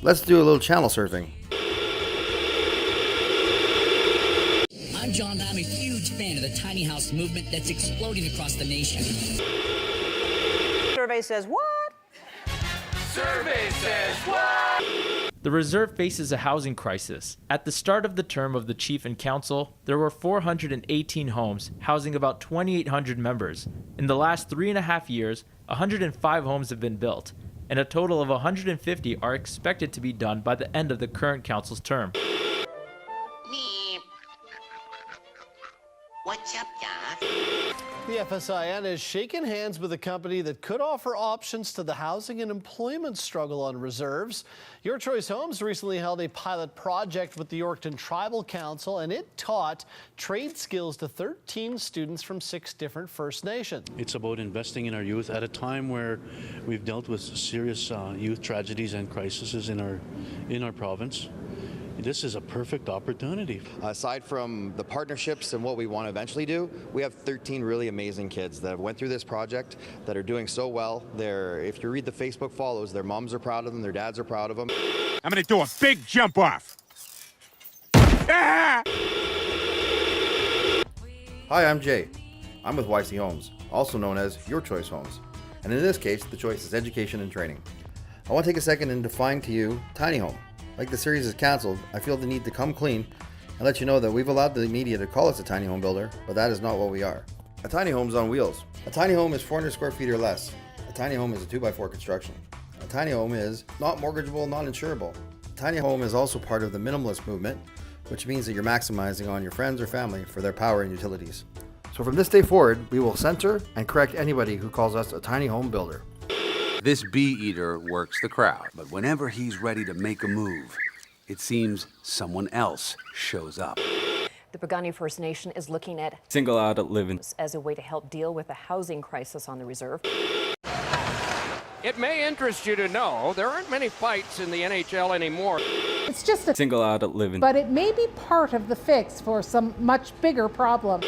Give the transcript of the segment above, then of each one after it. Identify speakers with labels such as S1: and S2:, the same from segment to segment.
S1: Let's do a little channel surfing.
S2: I'm John. I'm a huge fan of the tiny house movement that's exploding across the nation.
S3: Survey says what?
S4: Survey says what?
S5: The Reserve faces a housing crisis. At the start of the term of the Chief and Council, there were 418 homes, housing about 2,800 members. In the last 3.5 years, 105 homes have been built, and a total of 150 are expected to be done by the end of the current council's term.
S6: What's up, Doc?
S7: The FSIN is shaking hands with a company that could offer options to the housing and employment struggle on reserves. Your Choice Homes recently held a pilot project with the Yorkton Tribal Council, and it taught trade skills to 13 students from 6 different First Nations.
S8: It's about investing in our youth at a time where we've dealt with serious youth tragedies and crises in our province. This is a perfect opportunity.
S9: Aside from the partnerships and what we want to eventually do, we have 13 really amazing kids that went through this project that are doing so well. If you read the Facebook follows, their moms are proud of them, their dads are proud of them.
S4: I'm going to do a big jump off. Ah!
S1: Hi, I'm Jay. I'm with YC Homes, also known as Your Choice Homes. And in this case, the choice is education and training. I want to take a second and define to you tiny home. Like the series is cancelled, I feel the need to come clean and let you know that we've allowed the media to call us a tiny home builder, but that is not what we are. A tiny home is on wheels. A tiny home is 400 square feet or less. A tiny home is a 2x4 construction. A tiny home is not mortgageable, not insurable. A tiny home is also part of the minimalist movement, which means that you're maximizing on your friends or family for their power and utilities. So from this day forward, we will censor and correct anybody who calls us a tiny home builder.
S10: This bee eater works the crowd, but whenever he's ready to make a move, it seems someone else shows up.
S11: The Piikani First Nation is looking at
S12: single adult living
S11: as a way to help deal with the housing crisis on the reserve.
S4: It may interest you to know there aren't many fights in the NHL anymore.
S12: It's just a single adult living,
S13: but it may be part of the fix for some much bigger problem.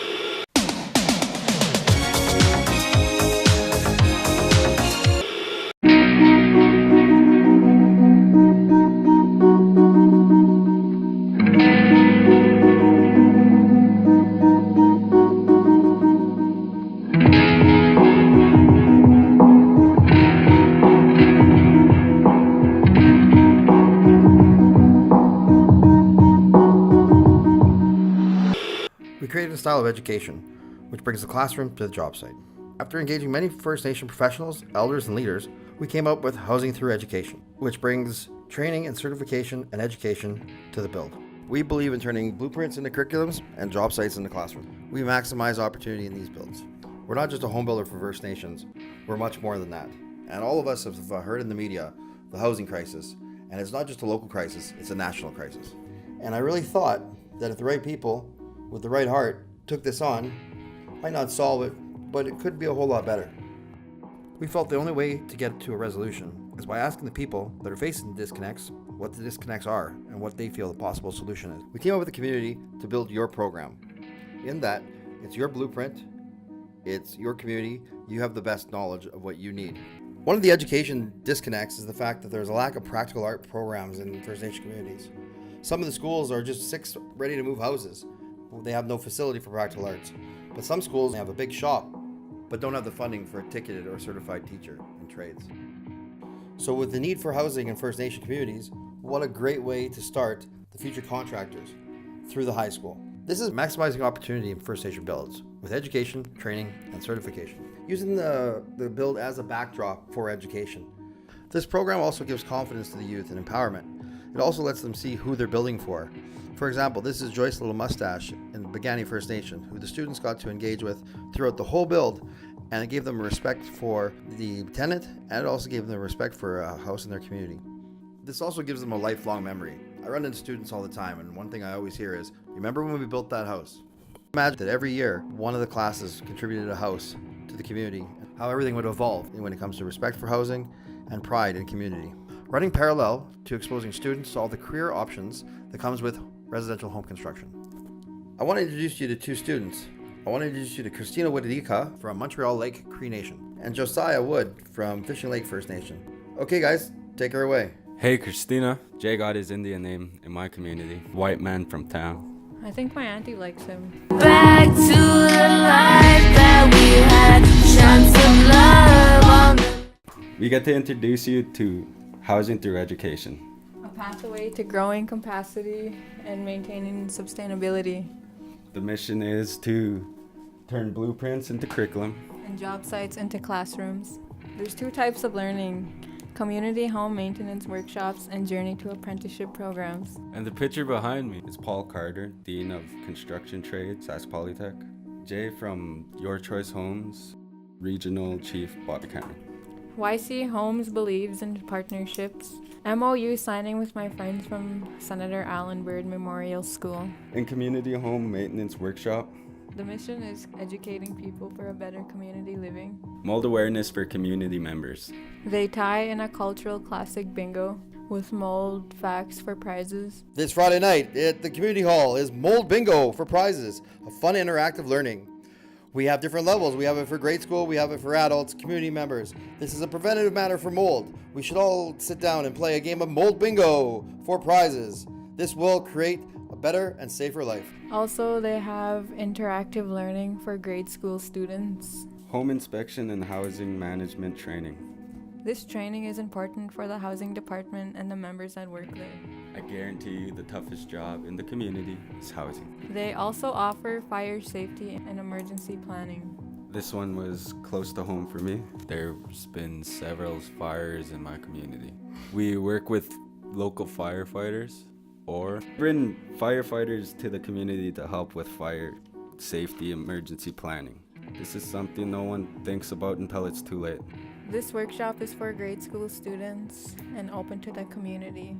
S1: We created a style of education which brings the classroom to the job site. After engaging many First Nation professionals, elders, and leaders, we came up with Housing Through Education, which brings training and certification and education to the build. We believe in turning blueprints into curriculums and job sites into classroom. We maximize opportunity in these builds. We're not just a home builder for First Nations, we're much more than that. And all of us have heard in the media the housing crisis, and it's not just a local crisis, it's a national crisis. And I really thought that if the right people with the right heart took this on, might not solve it, but it could be a whole lot better. We felt the only way to get to a resolution is by asking the people that are facing the disconnects what the disconnects are and what they feel the possible solution is. We came up with the community to build your program. In that, it's your blueprint, it's your community, you have the best knowledge of what you need. One of the education disconnects is the fact that there's a lack of practical art programs in First Nation communities. Some of the schools are just 6 ready to move houses. They have no facility for practical arts. But some schools have a big shop, but don't have the funding for a ticketed or certified teacher in trades. So with the need for housing in First Nation communities, what a great way to start the future contractors through the high school. This is maximizing opportunity in First Nation builds with education, training, and certification. Using the build as a backdrop for education. This program also gives confidence to the youth and empowerment. It also lets them see who they're building for. For example, this is Joyce Little Mustache in the Piikani First Nation, who the students got to engage with throughout the whole build, and it gave them respect for the tenant, and it also gave them respect for a house in their community. This also gives them a lifelong memory. I run into students all the time, and one thing I always hear is, remember when we built that house? Imagine that every year, one of the classes contributed a house to the community, how everything would evolve when it comes to respect for housing and pride in community. Running parallel to exposing students to all the career options that comes with residential home construction. I want to introduce you to 2 students. I want to introduce you to Christina Wadidika from Montreal Lake Cree Nation and Josiah Wood from Fishing Lake First Nation. Okay guys, take her away.
S12: Hey, Christina. Jay got his Indian name in my community. White man from town.
S3: I think my auntie likes him.
S6: Back to the life that we had, shine some love on the...
S12: We get to introduce you to housing through education.
S3: A pathway to growing capacity and maintaining sustainability.
S12: The mission is to turn blueprints into curriculum.
S3: And job sites into classrooms. There's 2 types of learning. Community home maintenance workshops and journey to apprenticeship programs.
S12: And the picture behind me is Paul Carter, Dean of Construction Trades, Sask Polytech. Jay from Your Choice Homes, Regional Chief, Bobby County.
S3: YC Homes believes in partnerships. MOU signing with my friends from Senator Allen Byrd Memorial School.
S12: In Community Home Maintenance Workshop.
S3: The mission is educating people for a better community living.
S12: Mold awareness for community members.
S3: They tie in a cultural classic bingo with mold facts for prizes.
S1: This Friday night at the community hall is Mold Bingo for prizes, a fun interactive learning. We have different levels. We have it for grade school, we have it for adults, community members. This is a preventative matter for mold. We should all sit down and play a game of Mold Bingo for prizes. This will create a better and safer life.
S3: Also, they have interactive learning for grade school students.
S12: Home inspection and housing management training.
S3: This training is important for the housing department and the members that work there.
S12: I guarantee you the toughest job in the community is housing.
S3: They also offer fire safety and emergency planning.
S12: This one was close to home for me. There's been several fires in my community. We work with local firefighters or bring firefighters to the community to help with fire safety emergency planning. This is something no one thinks about until it's too late.
S3: This workshop is for grade school students and open to the community.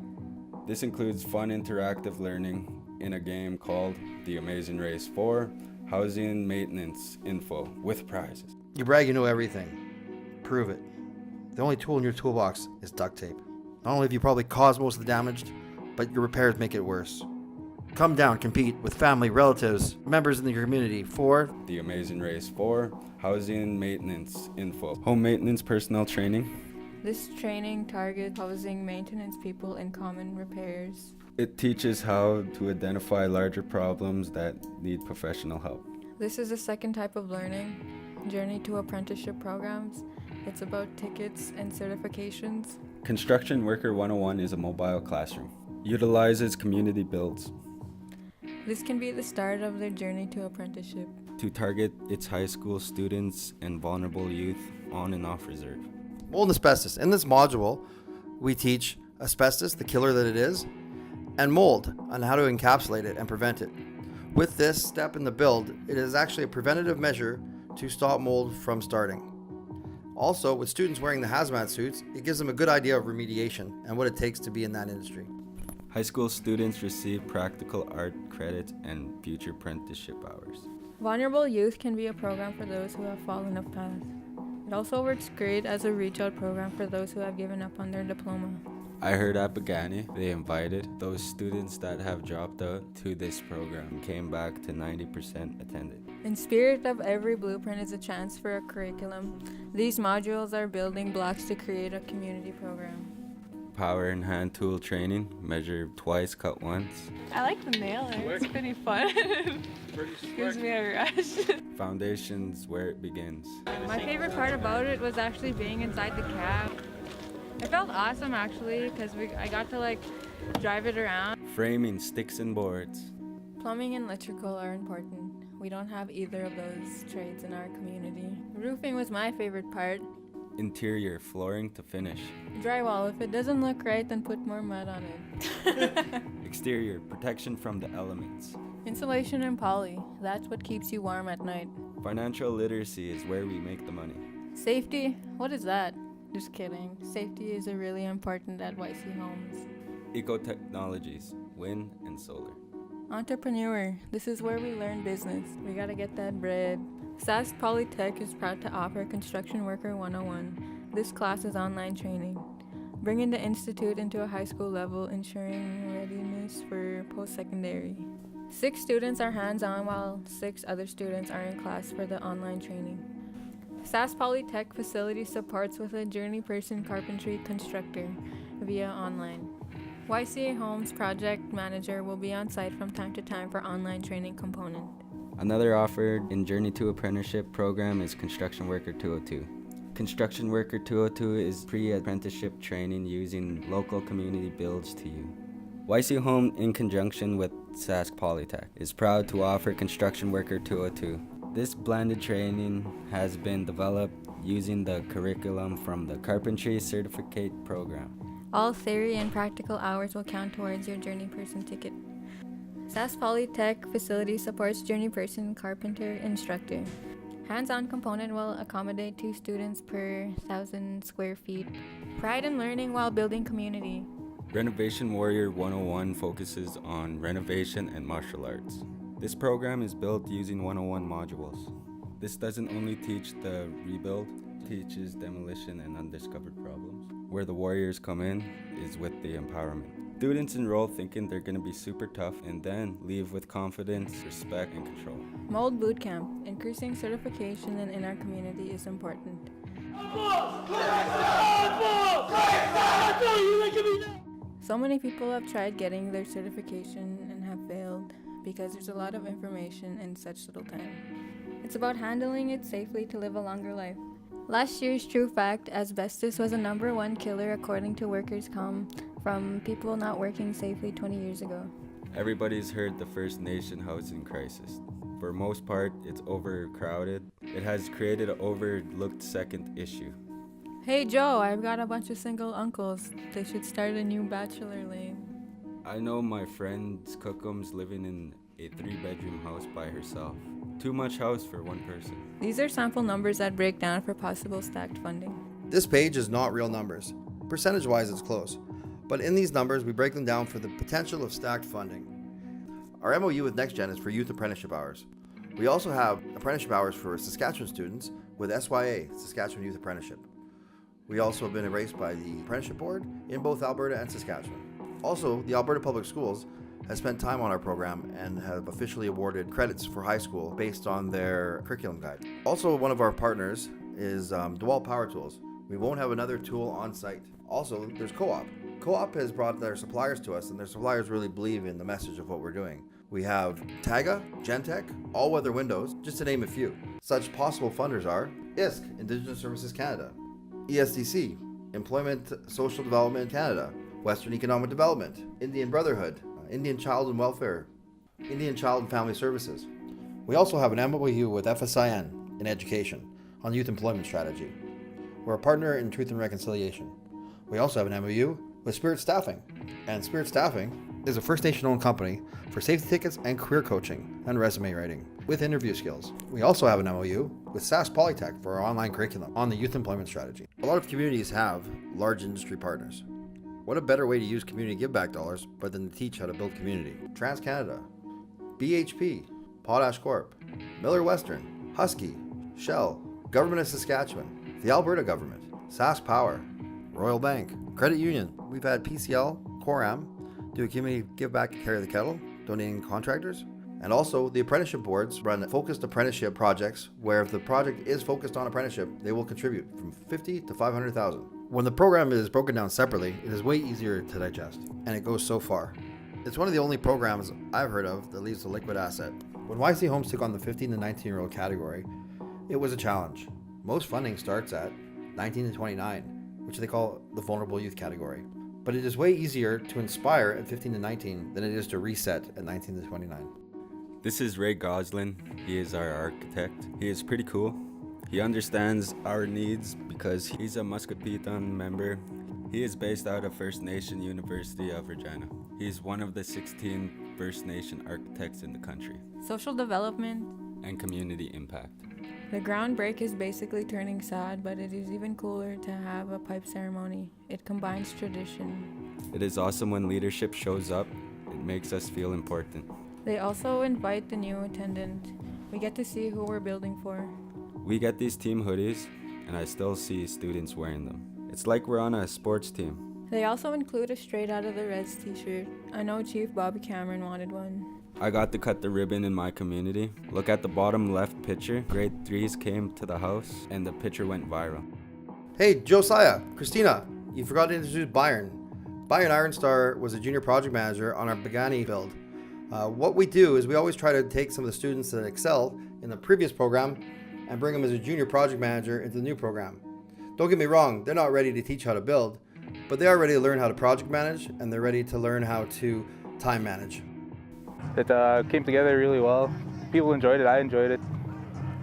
S12: This includes fun interactive learning in a game called The Amazing Race 4, Housing Maintenance Info with prizes.
S1: You brag you know everything. Prove it. The only tool in your toolbox is duct tape. Not only have you probably caused most of the damage, but your repairs make it worse. Come down, compete with family, relatives, members in your community for
S12: The Amazing Race 4, Housing Maintenance Info, Home Maintenance Personnel Training.
S3: This training targets housing maintenance people in common repairs.
S12: It teaches how to identify larger problems that need professional help.
S3: This is the 2nd type of learning, journey to apprenticeship programs. It's about tickets and certifications.
S12: Construction Worker 101 is a mobile classroom. Utilizes community builds.
S3: This can be the start of their journey to apprenticeship.
S12: To target its high school students and vulnerable youth on and off reserve.
S1: mold and asbestos. In this module, we teach asbestos, the killer that it is, and mold on how to encapsulate it and prevent it. With this step in the build, it is actually a preventative measure to stop mold from starting. Also, with students wearing the hazmat suits, it gives them a good idea of remediation and what it takes to be in that industry.
S12: High school students receive practical art credit and future apprenticeship hours.
S3: Vulnerable Youth can be a program for those who have fallen off path. It also works great as a reach-out program for those who have given up on their diploma.
S12: I heard at Pagani, they invited those students that have dropped out to this program and came back to 90% attended.
S3: In spirit of every blueprint is a chance for a curriculum. These modules are building blocks to create a community program.
S12: Power and hand tool training, measure twice, cut once.
S14: I like the nailer, it's pretty fun. Gives me a rush.
S12: Foundations where it begins.
S3: My favorite part about it was actually being inside the cab. It felt awesome actually because I got to drive it around.
S12: Framing sticks and boards.
S3: Plumbing and electrical are important. We don't have either of those trades in our community. Roofing was my favorite part.
S12: Interior flooring to finish.
S3: Drywall, if it doesn't look right, then put more mud on it.
S12: Exterior protection from the elements.
S3: Insulation and poly, that's what keeps you warm at night.
S12: Financial literacy is where we make the money.
S3: Safety, what is that? Just kidding. Safety is really important at YC Homes.
S12: Eco-technologies, wind and solar.
S3: Entrepreneur, this is where we learn business. We gotta get that bread. Sask Polytech is proud to offer Construction Worker 101. This class is online training, bringing the institute into a high school level, ensuring readiness for post-secondary. 6 students are hands-on while 6 other students are in class for the online training. Sask Polytech facility supports with a journey person carpentry constructor. via online. YCA Homes project manager will be on site from time to time for online training component.
S12: Another offered in Journey to Apprenticeship program is Construction Worker 202. Construction Worker 202 is pre-apprenticeship training using local community builds to you. YC Home, in conjunction with Sask Polytech, is proud to offer Construction Worker 202. This blended training has been developed using the curriculum from the Carpentry Certificate program.
S3: All theory and practical hours will count towards your Journey Person ticket. Sask Polytech facility supports Journey Person carpenter instructor. Hands-on component will accommodate 2 students per 1,000 square feet. Pride in learning while building community.
S12: Renovation Warrior 101 focuses on renovation and martial arts. This program is built using 101 modules. This doesn't only teach the rebuild, it teaches demolition and undiscovered problems. Where the warriors come in is with the empowerment. Students enroll thinking they're going to be super tough and then leave with confidence, respect, and control.
S3: Mold Bootcamp. Increasing certification in our community is important. So many people have tried getting their certification and have failed because there's a lot of information in such little time. It's about handling it safely to live a longer life. Last year's true fact, asbestos was a #1 killer according to workers' comp from people not working safely 20 years ago.
S12: Everybody's heard the First Nation housing crisis. For most part, it's overcrowded. It has created an overlooked second issue.
S3: Hey Joe, I've got a bunch of single uncles. They should start a new bachelor lane.
S12: I know my friend Cookum's living in a 3-bedroom house by herself. Too much house for one person.
S3: These are sample numbers that break down for possible stacked funding.
S1: This page is not real numbers. Percentage-wise, it's close. But in these numbers, we break them down for the potential of stacked funding. Our MOU with NextGen is for youth apprenticeship hours. We also have apprenticeship hours for Saskatchewan students with SYA, Saskatchewan Youth Apprenticeship. We also have been erased by the Apprenticeship Board in both Alberta and Saskatchewan. Also, the Alberta Public Schools has spent time on our program and have officially awarded credits for high school based on their curriculum guide. Also, one of our partners is DeWalt Power Tools. We won't have another tool on site. Also, there's Co-op. Co-op has brought their suppliers to us, and their suppliers really believe in the message of what we're doing. We have Taga, Gentech, All Weather Windows, just to name a few. Such possible funders are ISC, Indigenous Services Canada, ESDC, Employment Social Development Canada, Western Economic Development, Indian Brotherhood, Indian Child and Welfare, Indian Child and Family Services. We also have an MOU with FSIN in education on youth employment strategy. We're a partner in Truth and Reconciliation. We also have an MOU with Spirit Staffing, and Spirit Staffing is a First Nation-owned company for safety tickets and career coaching and resume writing with interview skills. We also have an MOU with Sask Polytech for our online curriculum on the youth employment strategy. A lot of communities have large industry partners. What a better way to use community give-back dollars but than to teach how to build community. TransCanada, BHP, Potash Corp, Miller Western, Husky, Shell, Government of Saskatchewan, the Alberta Government, Sask Power, Royal Bank, Credit Union. We've had PCL, Coram, do a community give-back and carry the kettle, donating contractors. And also, the apprenticeship boards run focused apprenticeship projects where if the project is focused on apprenticeship, they will contribute from $50,000 to $500,000. When the program is broken down separately, it is way easier to digest, and it goes so far. It's one of the only programs I've heard of that leaves a liquid asset. When YC Homes took on the 15 to 19-year-old category, it was a challenge. Most funding starts at 19 to 29, which they call the vulnerable youth category. But it is way easier to inspire at 15 to 19 than it is to reset at 19 to 29.
S12: This is Ray Goslin. He is our architect. He is pretty cool. He understands our needs because he's a Muscatpiton member. He is based out of First Nation University of Regina. He's one of the 16 First Nation architects in the country.
S3: Social development
S12: and community impact.
S3: The ground break is basically turning sad, but it is even cooler to have a pipe ceremony. It combines tradition.
S12: It is awesome when leadership shows up. It makes us feel important.
S3: They also invite the new attendant. We get to see who we're building for.
S12: We get these team hoodies, and I still see students wearing them. It's like we're on a sports team.
S3: They also include a Straight Out of the Reds t-shirt. I know Chief Bobby Cameron wanted one.
S12: I got to cut the ribbon in my community. Look at the bottom left picture. Grade 3s came to the house, and the picture went viral.
S1: Hey, Josiah, Christina, you forgot to introduce Byron. Bayan Ironstar was a junior project manager on our Pagani build. What we do is we always try to take some of the students that excel in the previous program and bring them as a junior project manager into the new program. Don't get me wrong, they're not ready to teach how to build, but they are ready to learn how to project manage, and they're ready to learn how to time manage.
S15: It came together really well. People enjoyed it, I enjoyed it,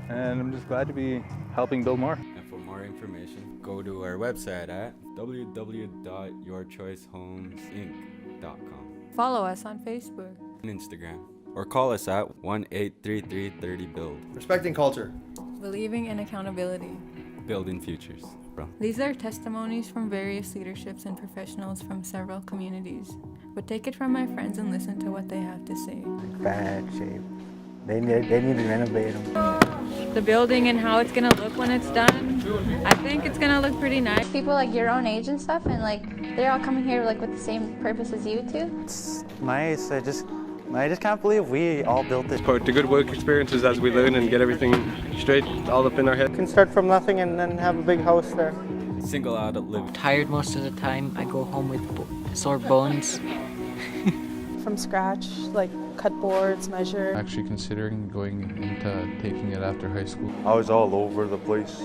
S15: and I'm just glad to be helping build more.
S12: And for more information, go to our website at www.yourchoicehomesinc.com.
S3: Follow us on Facebook
S12: and Instagram, or call us at 1-833-30-BUILD.
S1: Respecting culture.
S3: Believing in accountability.
S12: Building futures.
S3: These are testimonies from various leaderships and professionals from several communities. But take it from my friends and listen to what they have to say.
S16: Bad shape. They need to renovate them.
S3: The building and how it's gonna look when it's done, I think it's gonna look pretty nice.
S17: People like your own age and stuff, and like they're all coming here like with the same purpose as you two.
S16: It's nice. I just can't believe we all built this.
S18: Part the good work experiences as we learn and get everything straight all up in our head.
S16: You can start from nothing and then have a big house there.
S12: Single adult living.
S19: Tired most of the time. I go home with sore bones.
S14: From scratch, like cut boards, measure.
S20: Actually considering going into taking it after high school.
S21: I was all over the place,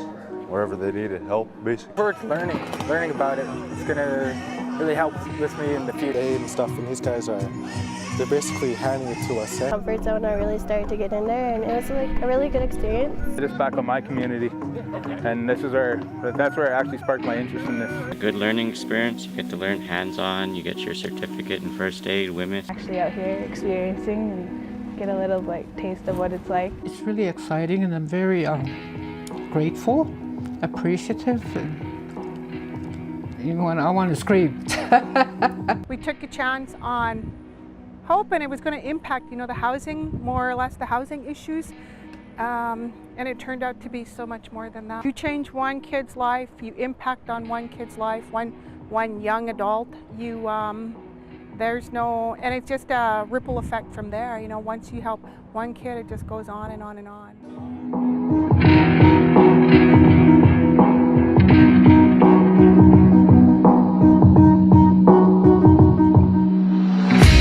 S21: wherever they needed help, basically.
S16: Work learning about it. It's gonna really help with me in the future.
S22: And stuff, and these guys they're basically handing it to us.
S23: Comfort zone, I really started to get in there, and it was like a really good experience.
S15: Just back on my community, and that's where it actually sparked my interest in this.
S24: A good learning experience. You get to learn hands-on. You get your certificate in first aid, women.
S14: Actually out here experiencing and get a little taste of what it's like.
S25: It's really exciting, and I'm very grateful, appreciative, and I want to scream.
S13: We took a chance on hope, and it was going to impact, the housing, more or less the housing issues. And it turned out to be so much more than that. You change one kid's life, you impact on one kid's life, one young adult, and it's just a ripple effect from there. Once you help one kid, it just goes on and on and on.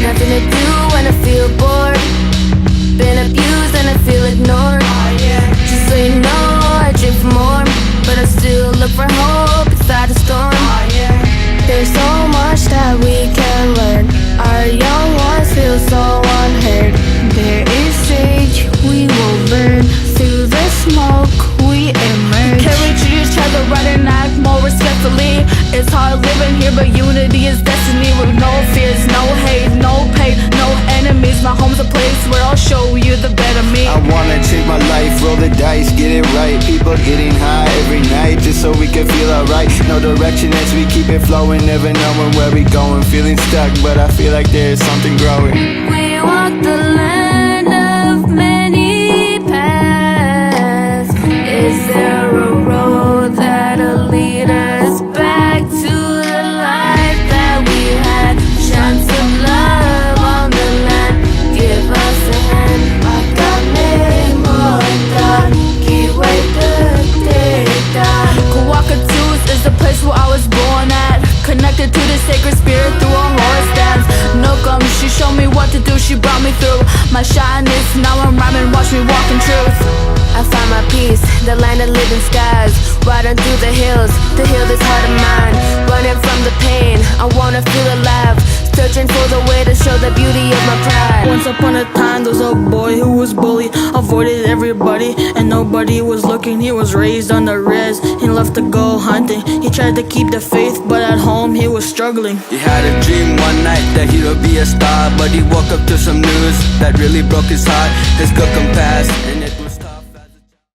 S6: Nothing to do when I feel bored. Been abused and I feel ignored. Just so you know, I dream for more, but I still look for hope inside the storm. There's so much that we can learn. Our young ones feel so unheard. There is change we will burn. Through the smoke we emerge. Carry to each other right and act more respectfully. It's hard living here, but unity is destiny. With no fears, no hate, no pain, no enemies. My home's a place where I'll show you the better me.
S26: I wanna change my life, roll the dice, get it right. People getting high every night, just so we can feel alright. No direction as we keep it flowing, never knowing where we going. Feeling stuck, but I feel like there's something growing.
S6: We walk the land of many paths. Is there a road that'll lead us back to the life that we had? Shine some love on the land, give us a hand. Kawakatus is the place where I was born at. Connected to the sacred spirit through a horse dance. Nokam, she showed me what to do, she brought me through my shyness. Now I'm rhyming, watch me walk in truth. I find my peace, the land of living skies. Riding through the hills to heal this heart of mine. Running from the pain, I wanna feel alive. Searching for the way to show the beauty of my pride.
S27: Once upon a time, there was a boy who was bullied, avoided everybody, and nobody was looking. He was raised on the res, he loved to go hunting. He tried to keep the faith, but at home he was struggling.
S26: He had a dream one night that he would be a star, but he woke up to some news that really broke his heart. His good come past.